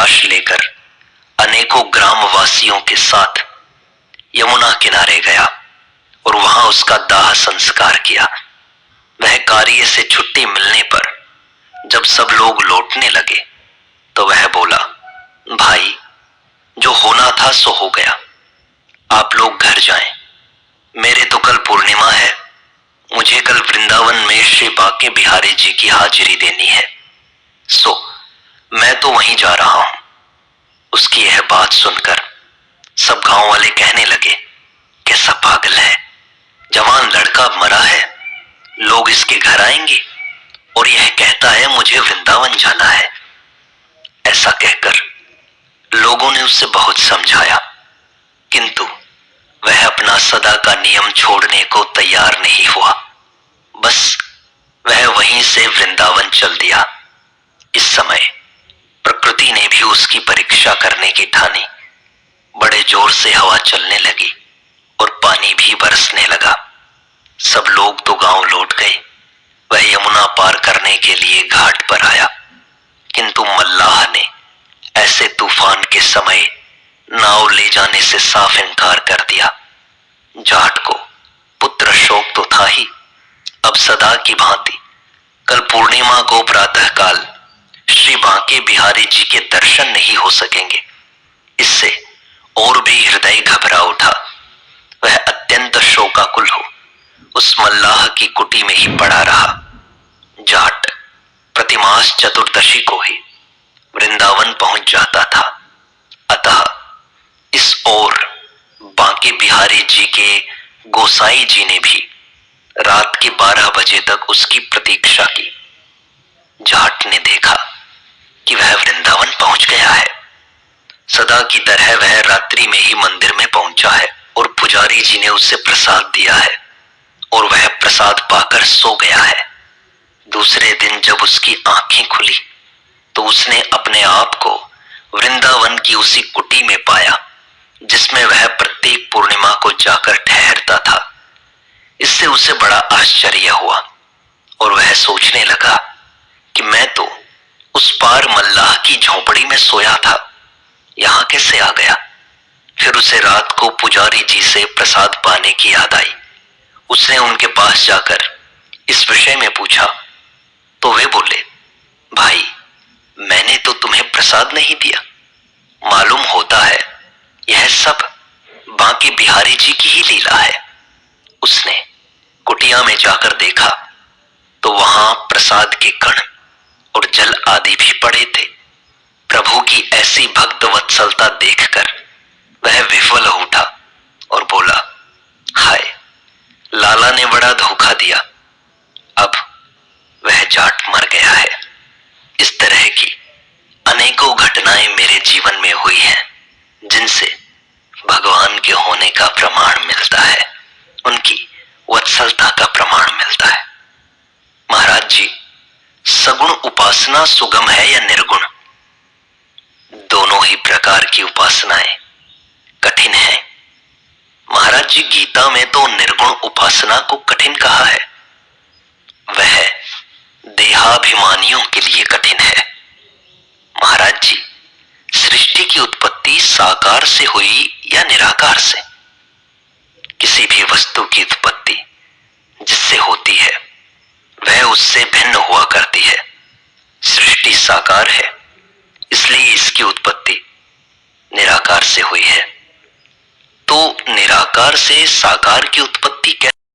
लाश लेकर अनेकों ग्रामवासियों के साथ यमुना किनारे गया और वहां उसका दाह संस्कार किया। वह कार्य से छुट्टी मिलने पर जब सब लोग लौटने लगे तो वह बोला, भाई, जो होना था सो हो गया, आप लोग घर जाएं। मेरे तो कल पूर्णिमा है, मुझे कल वृंदावन में श्री बांके बिहारी जी की हाजिरी देनी है, सो मैं तो वहीं जा रहा हूं। उसकी यह बात सुनकर सब गांव वाले कहने लगे, कैसा पागल है, जवान लड़का मरा है, लोग इसके घर आएंगे और यह कहता है मुझे वृंदावन जाना है। ऐसा कहकर लोगों ने उसे बहुत समझाया, किंतु वह अपना सदा का नियम छोड़ने को तैयार नहीं हुआ। बस वह वहीं से वृंदावन चल दिया। इस समय प्रकृति ने भी उसकी परीक्षा करने की ठानी। बड़े जोर से हवा चलने लगी और पानी भी बरसने लगा। सब लोग तो गांव लौट गए। वह यमुना पार करने के लिए घाट पर आया, किंतु मल्लाह ने ऐसे तूफान के समय नाव ले जाने से साफ इनकार कर दिया। जाट को पुत्र शोक तो था ही, अब सदा की भांति कल पूर्णिमा को प्रातःकाल श्री बांके बिहारी जी के दर्शन नहीं हो सकेंगे। इससे और भी हृदय घबरा उठा। वह अत्यंत शोकाकुल हो उस मल्लाह की कुटी में ही पड़ा रहा। जाट प्रतिमास चतुर्दशी को ही वृंदावन पहुंच जाता था। अतः इस ओर बांके बिहारी जी के गोसाई जी ने भी रात के 12 बजे तक उसकी प्रतीक्षा की। जाट ने देखा कि वह वृंदावन पहुंच गया है। सदा की तरह वह रात्रि में ही मंदिर में पहुंचा है और पुजारी जी ने उसे प्रसाद दिया है और वह प्रसाद पाकर सो गया है। दूसरे दिन जब उसकी आंखें खुली तो उसने अपने आप को वृंदावन की उसी कुटी में पाया जिसमें वह प्रत्येक पूर्णिमा को जाकर ठहरता था। इससे उसे बड़ा आश्चर्य हुआ और वह सोचने लगा कि मैं तो उस पार मल्लाह की झोपड़ी में सोया था, यहां कैसे आ गया। फिर उसे रात को पुजारी जी से प्रसाद पाने की याद आई। उसने उनके पास जाकर इस विषय में पूछा तो वे बोले, भाई, मैंने तो तुम्हें प्रसाद नहीं दिया। मालूम होता है यह सब बांके बिहारी जी की ही लीला है। उसने कुटिया में जाकर देखा तो वहां प्रसाद के कण और जल आदि भी पड़े थे। प्रभु की ऐसी भक्त वत्सलता देखकर वह विफल हो उठा और बोला, हाय, लाला ने बड़ा धोखा दिया, अब वह जाट मर गया है। इस तरह की अनेकों घटनाएं मेरे जीवन में हुई हैं जिनसे भगवान के होने का प्रमाण मिलता है, उनकी वत्सलता का प्रमाण मिलता है। महाराज जी, सगुण उपासना सुगम है या निर्गुण? दोनों ही प्रकार की उपासनाएं कठिन है। महाराज जी, गीता में तो निर्गुण उपासना को कठिन कहा है। वह देहाभिमानियों के लिए कठिन है। महाराज जी, सृष्टि की उत्पत्ति साकार से हुई या निराकार से? किसी भी वस्तु की उत्पत्ति जिससे होती है वह उससे भिन्न हुआ करती है। सृष्टि साकार है, इसलिए इसकी उत्पत्ति निराकार से हुई है। तो निराकार से साकार की उत्पत्ति कैसे